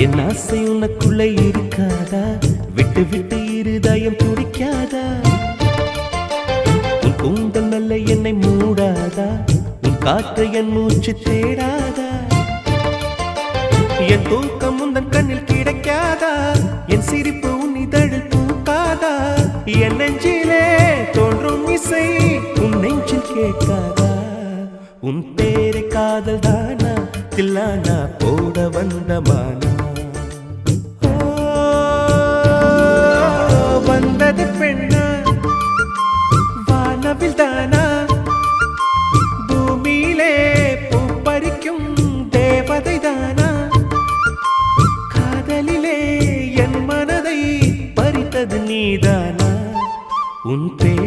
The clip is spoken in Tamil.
என் ஆசை உனக்குள்ளே இருக்காதா? விட்டு விட்டு இருதயம் துடிக்காதா? உன் கூந்தல் நல்ல என்னை மூடாதா? உன் காற்று என் மூச்சு தேடாதா? என் தூக்கம் உந்தன் கண்ணில் கிடைக்காதா? என் சிரிப்பு உன் இதழில் பூக்காதா? என் நெஞ்சிலே தோன்றும் இசை உன் நெஞ்சில் கேட்காதா? உன் பேரை காதல் தானா தில்லானா போட வந்த மானா? வந்தது பெண்ணா வானவில் தானா? பூமியிலே பூ பறிக்கும் தேவதை தானா? காதலிலே என் மனதை பறித்தது நீதானா? உன் பேர்